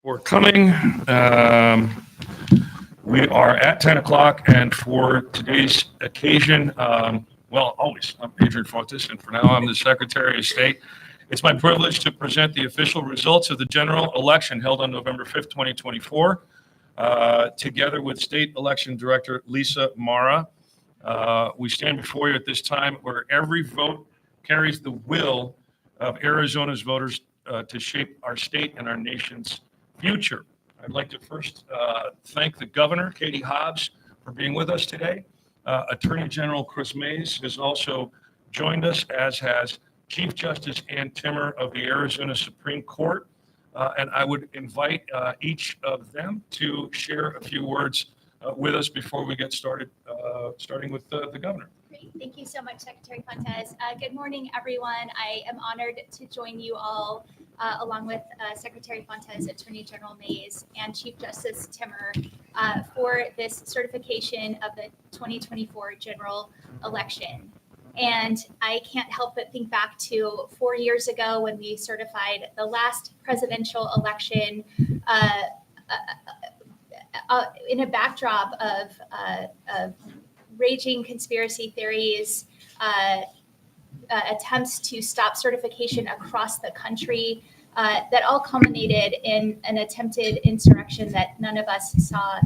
for coming. We are at 10 o'clock, and for today's occasion, always, I'm Adrian, and for now, I'm the Secretary of State. It's my privilege to present the official results of the general election held on November 5th, 2024, together with State Election Director Lisa Mara. We stand before you at this time where every vote carries the will of Arizona's voters to shape our state and our nation's future. I'd like to first thank the governor, Katie Hobbs, for being with us today. Attorney General Chris Mays has also joined us, as has Chief Justice Ann Timmer of the Arizona Supreme Court. And I would invite each of them to share a few words with us before we get started, starting with the governor. Great. Thank you so much, Secretary Fontes. Good morning, everyone. I am honored to join you all, along with Secretary Fontes, Attorney General Mays, and Chief Justice Timmer for this certification of the 2024 general election. And I can't help but think back to 4 years ago when we certified the last presidential election in a backdrop of raging conspiracy theories, attempts to stop certification across the country, that all culminated in an attempted insurrection that none of us saw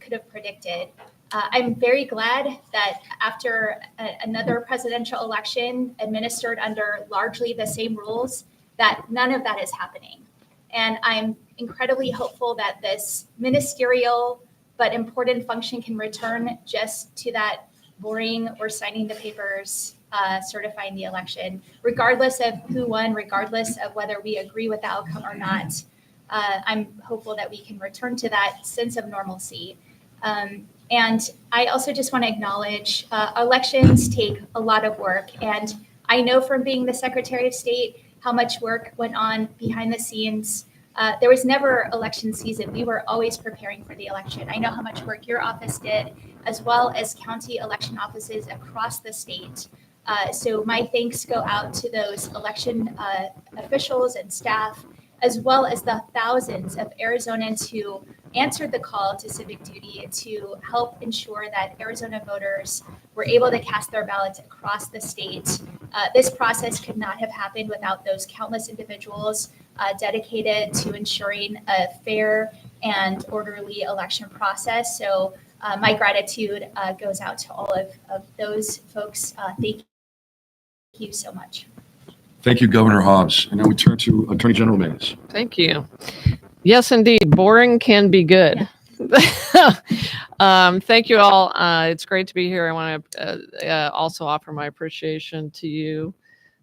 could have predicted. I'm very glad that after another presidential election administered under largely the same rules, that none of that is happening. And I'm incredibly hopeful that this ministerial but important function can return just to that boring or signing the papers, certifying the election, regardless of who won, regardless of whether we agree with the outcome or not. I'm hopeful that we can return to that sense of normalcy. And I also just want to acknowledge elections take a lot of work. And I know from being the Secretary of State how much work went on behind the scenes. There was never election season. We were always preparing for the election. I know how much work your office did, as well as county election offices across the state. So my thanks go out to those election officials and staff, as well as the thousands of Arizonans who answered the call to civic duty to help ensure that Arizona voters were able to cast their ballots across the state. This process could not have happened without those countless individuals dedicated to ensuring a fair and orderly election process. So my gratitude goes out to all of those folks. Thank you so much. Thank you, Governor Hobbs. And now we turn to Attorney General Mays. Thank you. Yes, indeed. Boring can be good. Yeah. Thank you all. It's great to be here. I want to also offer my appreciation to you,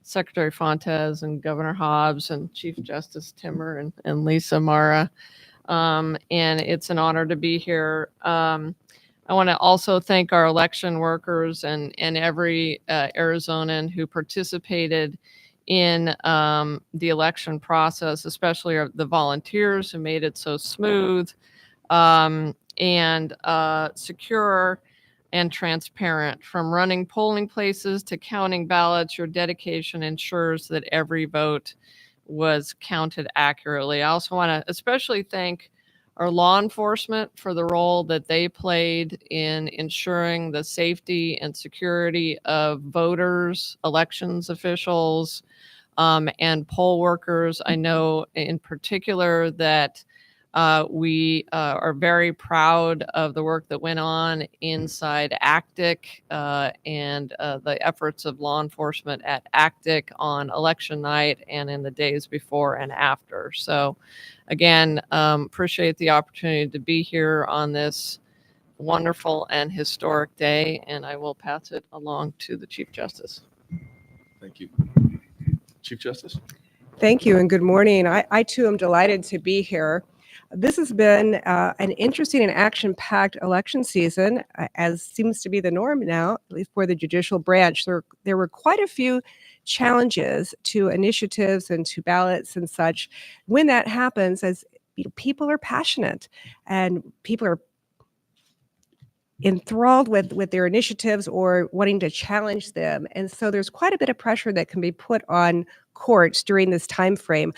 Secretary Fontes and Governor Hobbs and Chief Justice Timmer and Lisa Mara. And it's an honor to be here. I want to also thank our election workers and every Arizonan who participated in the election process, especially the volunteers who made it so smooth and secure and transparent. From running polling places to counting ballots, your dedication ensures that every vote was counted accurately. I also want to especially thank our law enforcement for the role that they played in ensuring the safety and security of voters, elections officials, and poll workers. I know in particular that we are very proud of the work that went on inside ACTIC and the efforts of law enforcement at ACTIC on election night and in the days before and after. So again, appreciate the opportunity to be here on this wonderful and historic day, and I will pass it along to the Chief Justice. Thank you. Chief Justice. Thank you and good morning. I too am delighted to be here. This has been an interesting and action-packed election season, as seems to be the norm now, at least for the judicial branch. There were quite a few challenges to initiatives and to ballots and such. When that happens, as people are passionate and people are enthralled with their initiatives or wanting to challenge them. And so there's quite a bit of pressure that can be put on courts during this time frame.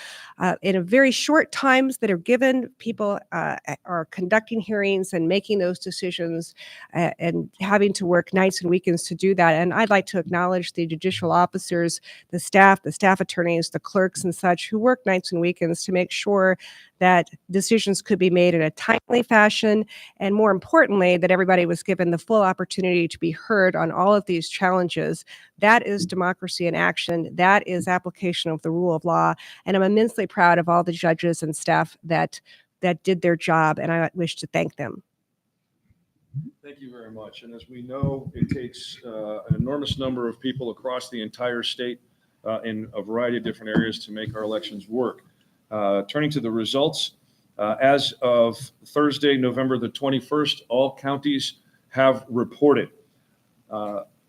In a very short times that are given, people are conducting hearings and making those decisions and having to work nights and weekends to do that. And I'd like to acknowledge the judicial officers, the staff attorneys, the clerks and such who work nights and weekends to make sure that decisions could be made in a timely fashion, and more importantly, that everybody was given the full opportunity to be heard on all of these challenges. That is democracy in action. That is application of the rule of law. And I'm immensely proud of all the judges and staff that did their job, and I wish to thank them. Thank you very much. And as we know, it takes an enormous number of people across the entire state in a variety of different areas to make our elections work. Turning to the results, as of Thursday, November the 21st, all counties have reported.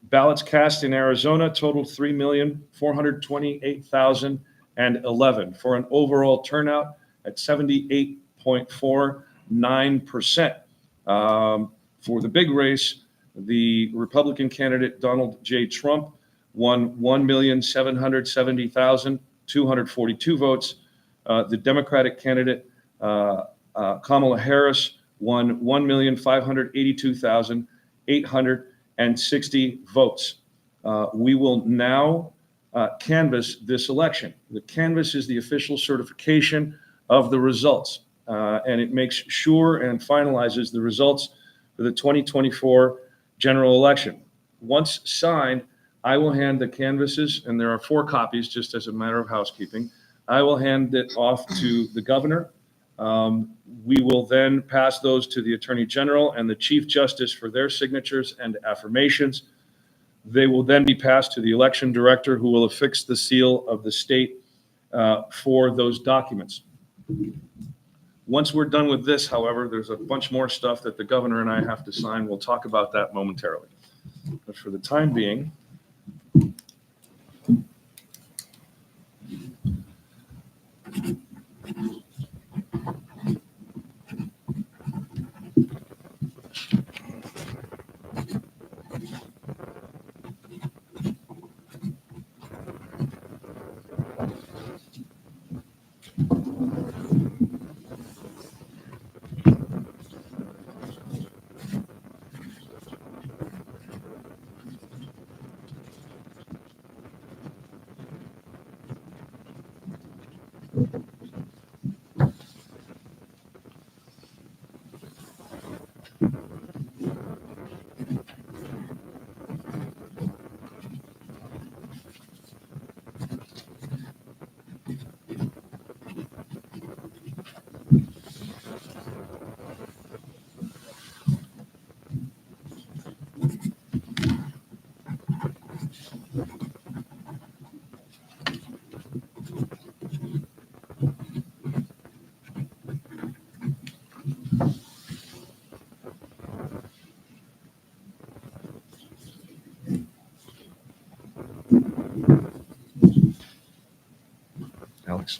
Ballots cast in Arizona totaled 3,428,011 for an overall turnout at 78.49%. For the big race, the Republican candidate Donald J. Trump won 1,770,242 votes. The Democratic candidate Kamala Harris won 1,582,860 votes. We will now canvass this election. The canvass is the official certification of the results, and it makes sure and finalizes the results for the 2024 general election. Once signed, I will hand the canvases, and there are 4 copies just as a matter of housekeeping. I will hand it off to the governor. We will then pass those to the Attorney General and the Chief Justice for their signatures and affirmations. They will then be passed to the election director, who will affix the seal of the state for those documents. Once we're done with this, however, there's a bunch more stuff that the governor and I have to sign. We'll talk about that momentarily. But for the time being, Alex.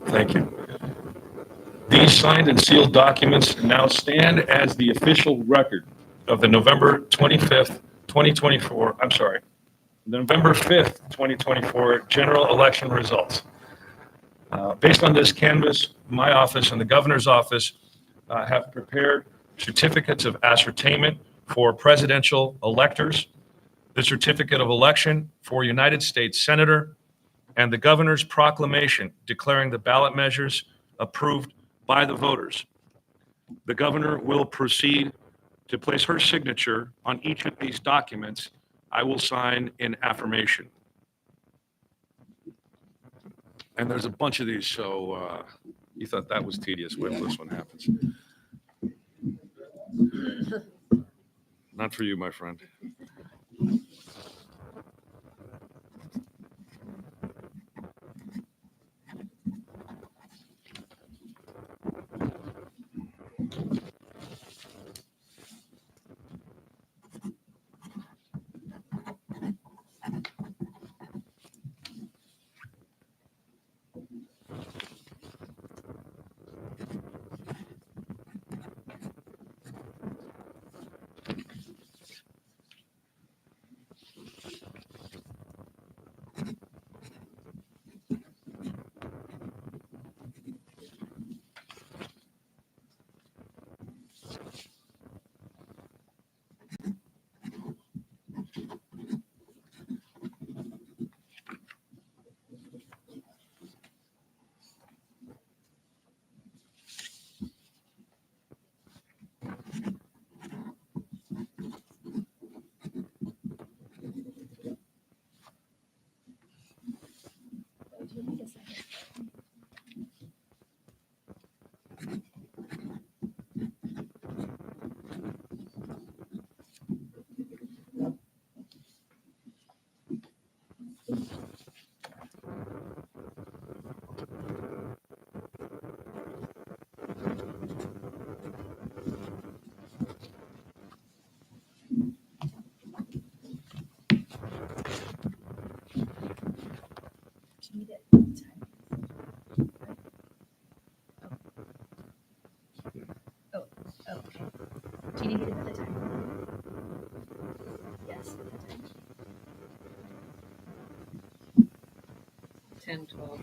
Thank you. These signed and sealed documents now stand as the official record of the November 25th, 2024, I'm sorry, November 5th, 2024, general election results. Based on this canvas, my office and the governor's office have prepared certificates of ascertainment for presidential electors, the certificate of election for United States Senator, and the governor's proclamation declaring the ballot measures approved by the voters. The governor will proceed to place her signature on each of these documents. I will sign in affirmation. And there's a bunch of these, so you thought that was tedious. Wait till this one happens. Not for you, my friend. Do you need it at the time? Oh, okay. Do you need it at the time? Yes, at the time. 10, 12.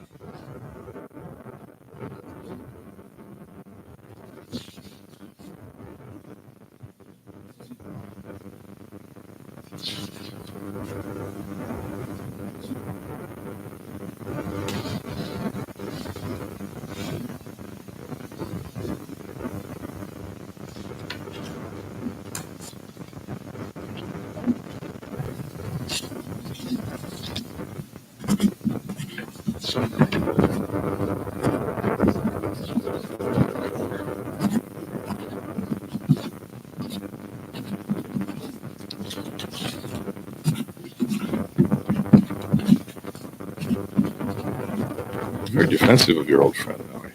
Very defensive of your old friend, Ellie.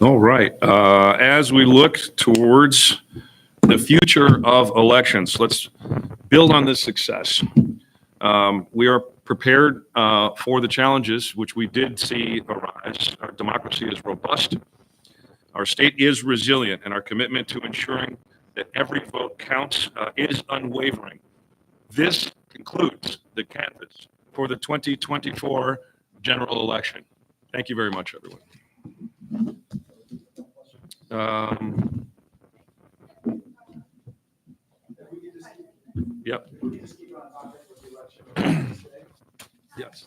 All right. As we look towards the future of elections, let's build on this success. We are prepared for the challenges which we did see arise. Our democracy is robust. Our state is resilient, and our commitment to ensuring that every vote counts is unwavering. This concludes the canvass for the 2024 general election. Thank you very much, everyone. Yep. Yes.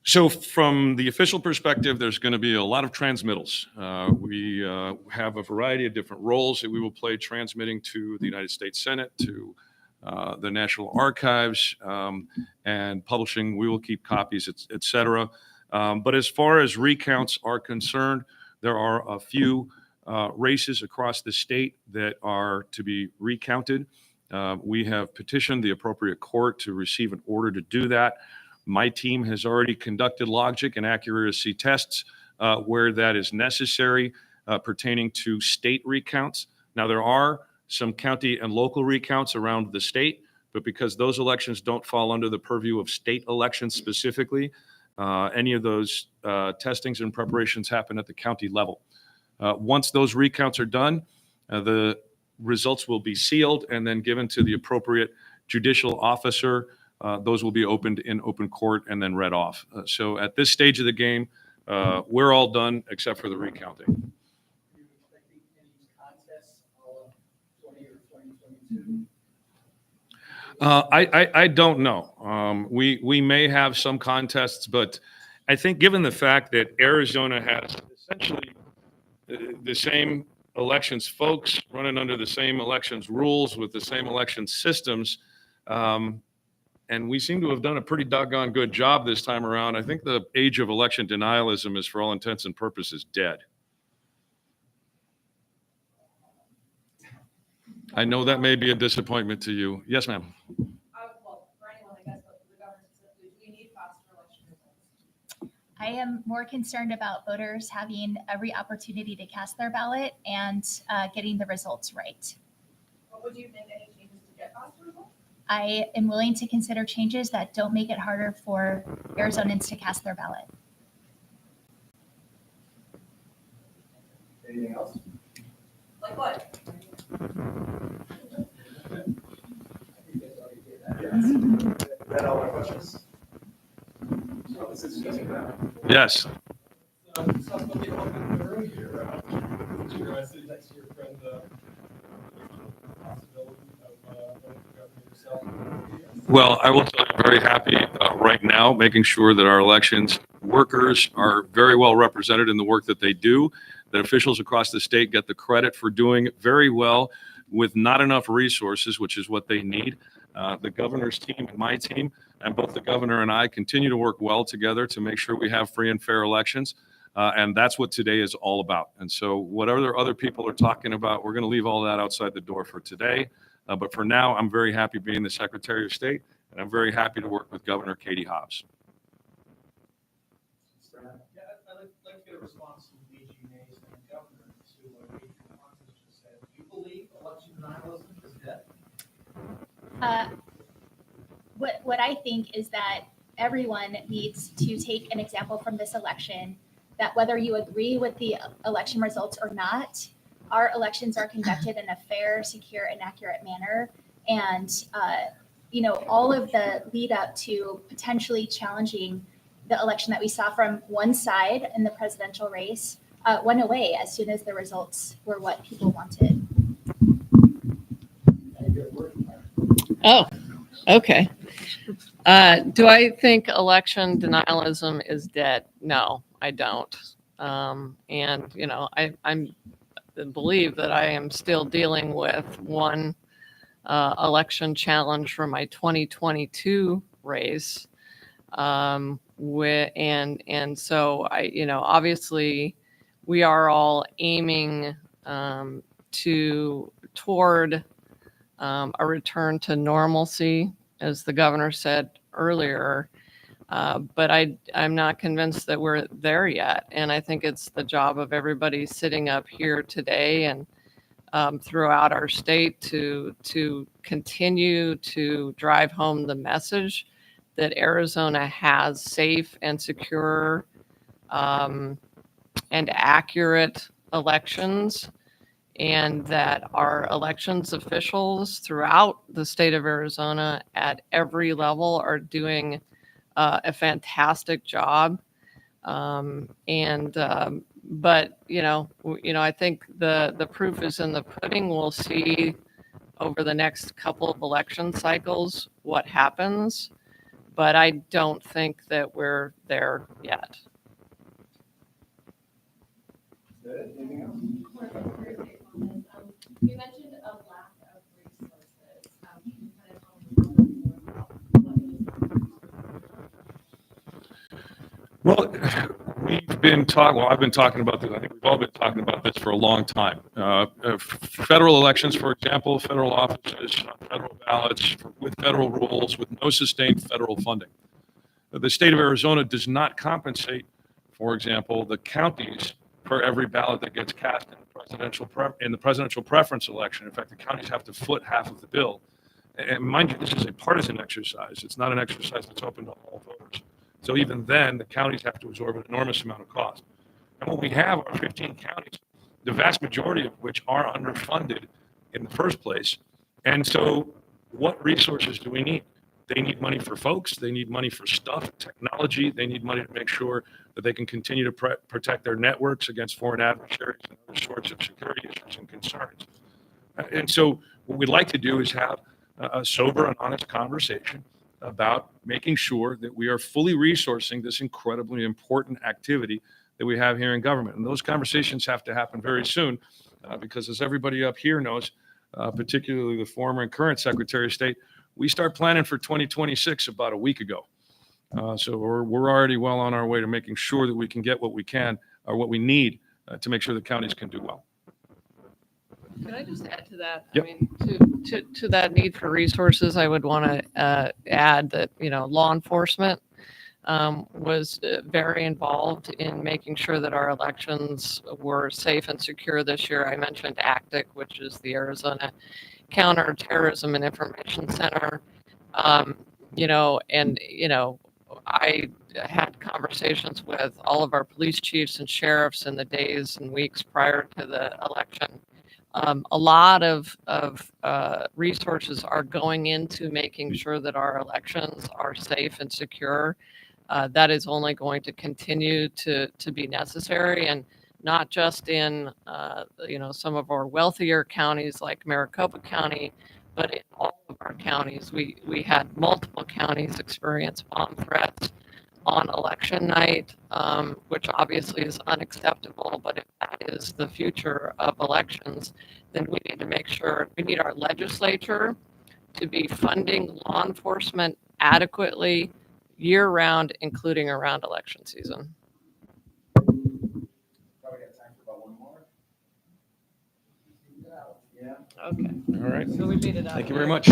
So from the official perspective, there's going to be a lot of transmittals. We have a variety of different roles that we will play, transmitting to the United States Senate, to the National Archives, and publishing. We will keep copies, et cetera. But as far as recounts are concerned, there are a few races across the state that are to be recounted. We have petitioned the appropriate court to receive an order to do that. My team has already conducted logic and accuracy tests where that is necessary pertaining to state recounts. Now, there are some county and local recounts around the state, but because those elections don't fall under the purview of state elections specifically, any of those testings and preparations happen at the county level. Once those recounts are done, the results will be sealed and then given to the appropriate judicial officer. Those will be opened in open court and then read off. So at this stage of the game, we're all done except for the recounting. I don't know. We may have some contests, but I think given the fact that Arizona has essentially the same elections folks running under the same elections rules with the same election systems, and we seem to have done a pretty doggone good job this time around. I think the age of election denialism is, for all intents and purposes, dead. I know that may be a disappointment to you. Yes, ma'am. Well, for anyone, I guess, but for the government specifically, do we need faster election results? I am more concerned about voters having every opportunity to cast their ballot and getting the results right. What would you make any changes to get faster results? I am willing to consider changes that don't make it harder for Arizonans to cast their ballot. Anything else? Like what? That all my questions? Yes. Well, I will tell you, I'm very happy right now, making sure that our elections workers are very well represented in the work that they do, that officials across the state get the credit for doing very well with not enough resources, which is what they need. The governor's team and my team, and both the governor and I, continue to work well together to make sure we have free and fair elections. And that's what today is all about. And so whatever other people are talking about, we're going to leave all that outside the door for today. But for now, I'm very happy being the Secretary of State, and I'm very happy to work with Governor Katie Hobbs. Yeah, I'd like to get a response from DG Mays and the governor to what Adrian just said. Do you believe election denialism is dead? What I think is that everyone needs to take an example from this election, that whether you agree with the election results or not, our elections are conducted in a fair, secure, and accurate manner. And, all of the lead up to potentially challenging the election that we saw from one side in the presidential race went away as soon as the results were what people wanted. Oh, okay. Do I think election denialism is dead? No, I don't. I believe that I am still dealing with one election challenge from my 2022 race. And so obviously we are all aiming toward a return to normalcy as the governor said earlier. But I'm not convinced that we're there yet. And I think it's the job of everybody sitting up here today and throughout our state to continue to drive home the message that Arizona has safe and secure and accurate elections, and that our elections officials throughout the state of Arizona at every level are doing a fantastic job. But I think the proof is in the pudding. We'll see over the next couple of election cycles what happens, but I don't think that we're there yet. Anything else? You mentioned a lack of resources. Can you kind of tell me a little bit more about what is? Well, I've been talking about this. I think we've all been talking about this for a long time. Federal elections, for example, federal offices, federal ballots with federal rules, with no sustained federal funding. The state of Arizona does not compensate, for example, the counties for every ballot that gets cast in the presidential preference election. In fact, the counties have to foot half of the bill. And mind you, this is a partisan exercise. It's not an exercise that's open to all voters. So even then, the counties have to absorb an enormous amount of cost. And what we have are 15 counties, the vast majority of which are underfunded in the first place. And so what resources do we need? They need money for folks. They need money for stuff, technology. They need money to make sure that they can continue to protect their networks against foreign adversaries and other sorts of security issues and concerns. And so what we'd like to do is have a sober and honest conversation about making sure that we are fully resourcing this incredibly important activity that we have here in government. And those conversations have to happen very soon because, as everybody up here knows, particularly the former and current Secretary of State, we start planning for 2026 about a week ago. So we're already well on our way to making sure that we can get what we can or what we need to make sure the counties can do well. Could I just add to that? Yep. I mean, to that need for resources, I would want to add that, law enforcement was very involved in making sure that our elections were safe and secure this year. I mentioned ACTIC, which is the Arizona Counterterrorism and Information Center. I had conversations with all of our police chiefs and sheriffs in the days and weeks prior to the election. A lot of resources are going into making sure that our elections are safe and secure. That is only going to continue to be necessary, and not just in some of our wealthier counties like Maricopa County, but in all of our counties. We had multiple counties experience bomb threats on election night, which obviously is unacceptable. But if that is the future of elections, then we need to make sure we need our legislature to be funding law enforcement adequately year-round, including around election season. Probably got time for about one more. Yeah. Okay, All right. so we beat it up. Thank you very much.